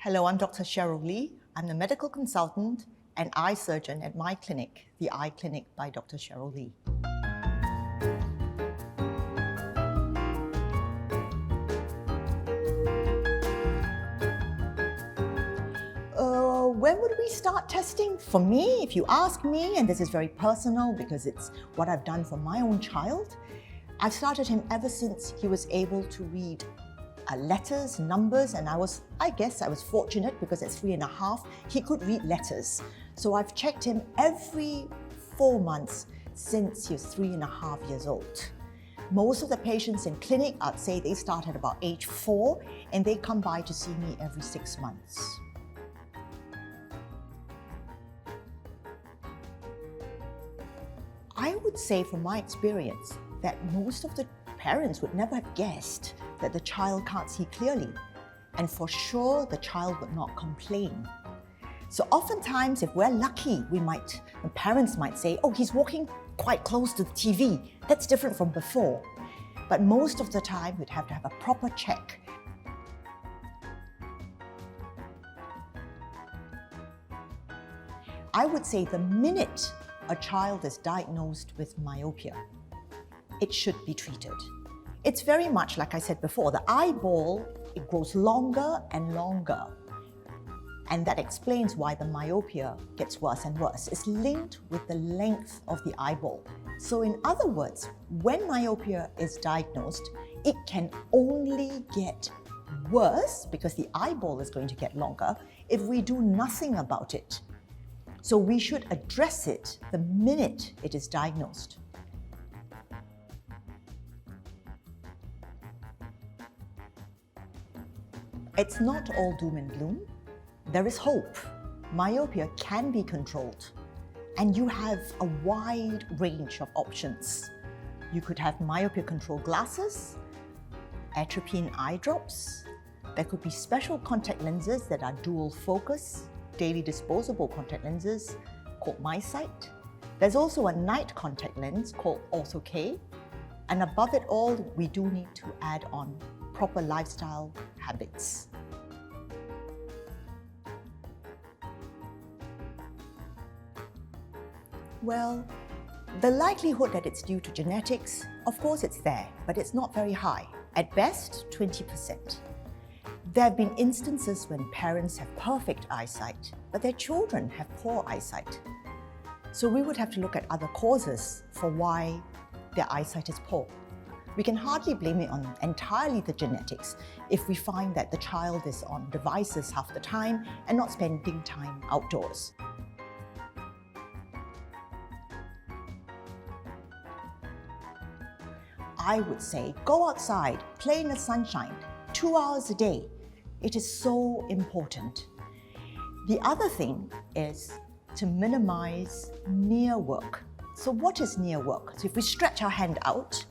Hello, I'm Dr. Cheryl Lee. I'm the medical consultant and eye surgeon at my clinic, the Eye Clinic by Dr. Cheryl Lee. When would we start testing? For me, if you ask me, and this is very personal because it's what I've done for my own child, I've started him ever since he was able to read letters, numbers, and I guess I was fortunate because at 3.5, he could read letters. So I've checked him every 4 months since he was 3.5 years old. Most of the patients in clinic, I'd say they start at about age 4 and they come by to see me every 6 months. I would say from my experience that most of the parents would never have guessed that the child can't see clearly. And for sure, the child would not complain. So oftentimes, if we're lucky, the parents might say, oh, he's walking quite close to the TV. That's different from before. But most of the time, we'd have to have a proper check. I would say the minute a child is diagnosed with myopia, it should be treated. It's very much like I said before, the eyeball, it grows longer and longer. And that explains why the myopia gets worse and worse. It's linked with the length of the eyeball. So in other words, when myopia is diagnosed, it can only get worse because the eyeball is going to get longer if we do nothing about it. So we should address it the minute it is diagnosed. It's not all doom and gloom. There is hope. Myopia can be controlled, and you have a wide range of options. You could have myopia control glasses, atropine eye drops. There could be special contact lenses that are dual focus, daily disposable contact lenses called MySight. There's also a night contact lens called Ortho-K. And above it all, we do need to add on proper lifestyle habits. Well, the likelihood that it's due to genetics, of course it's there, but it's not very high. At best, 20%. There have been instances when parents have perfect eyesight, but their children have poor eyesight. So we would have to look at other causes for why their eyesight is poor. We can hardly blame it on entirely the genetics if we find that the child is on devices half the time and not spending time outdoors. I would say go outside, play in the sunshine, 2 hours a day. It is so important. The other thing is to minimize near work. So what is near work? So if we stretch our hand out,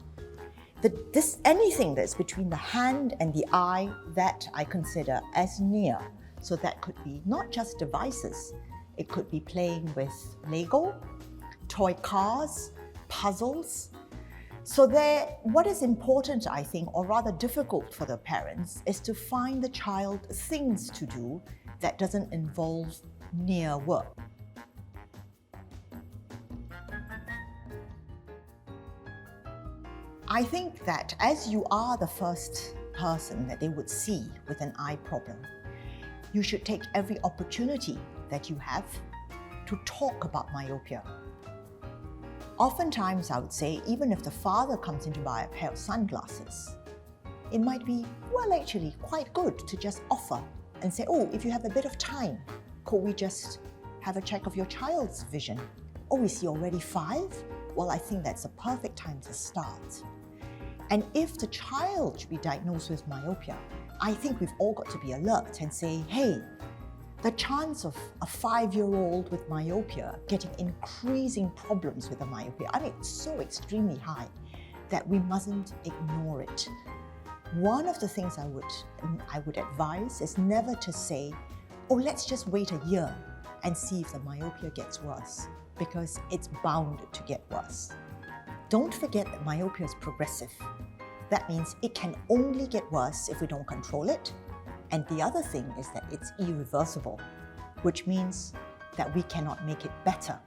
anything that's between the hand and the eye, that I consider as near. So that could be not just devices. It could be playing with Lego, toy cars, puzzles. So what is important, I think, or rather difficult for the parents, is to find the child things to do that doesn't involve near work. I think that as you are the first person that they would see with an eye problem, you should take every opportunity that you have to talk about myopia. Oftentimes, I would say, even if the father comes in to buy a pair of sunglasses, it might be, well, actually quite good to just offer and say, oh, if you have a bit of time, could we just have a check of your child's vision? Oh, is he already 5? Well, I think that's a perfect time to start. And if the child should be diagnosed with myopia, I think we've all got to be alert and say, hey, the chance of a 5-year-old with myopia getting increasing problems with the myopia, I mean, it's so extremely high that we mustn't ignore it. One of the things I would advise is never to say, oh, let's just wait a year and see if the myopia gets worse, because it's bound to get worse. Don't forget that myopia is progressive. That means it can only get worse if we don't control it, And the other thing is that it's irreversible, which means that we cannot make it better.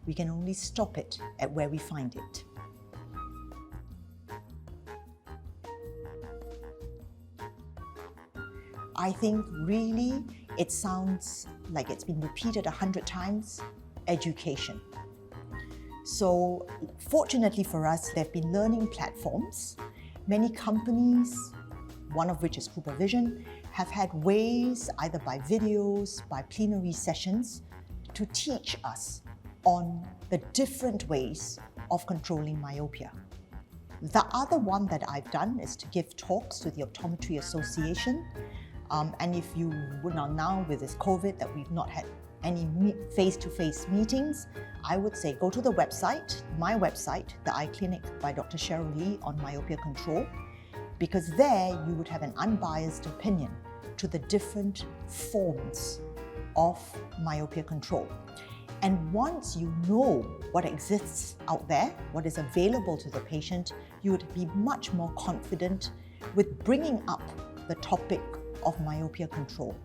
We can only stop it at where we find it. I think really it sounds like it's been repeated 100 times, education. So fortunately for us, there have been learning platforms. Many companies, one of which is Priviledge, have had ways, either by videos, by plenary sessions, to teach us on the different ways of controlling myopia. The other one that I've done is to give talks to the Optometry Association. And if you would now with this COVID that we've not had any face-to-face meetings, I would say go to the website, my website, the Eye Clinic by Dr. Cheryl Lee on myopia control, because there you would have an unbiased opinion to the different forms of myopia control. And once you know what exists out there, what is available to the patient, you would be much more confident with bringing up the topic of myopia control.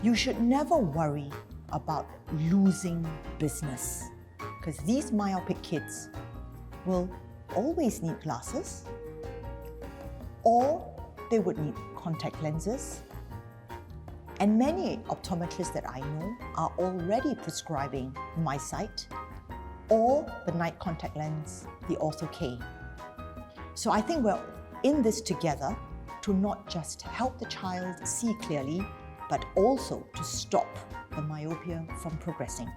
You should never worry about losing business, because these myopic kids will always need glasses, or they would need contact lenses. And many optometrists that I know are already prescribing MySight or the night contact lens, the Ortho K. So I think we're in this together to not just help the child see clearly, but also to stop the myopia from progressing.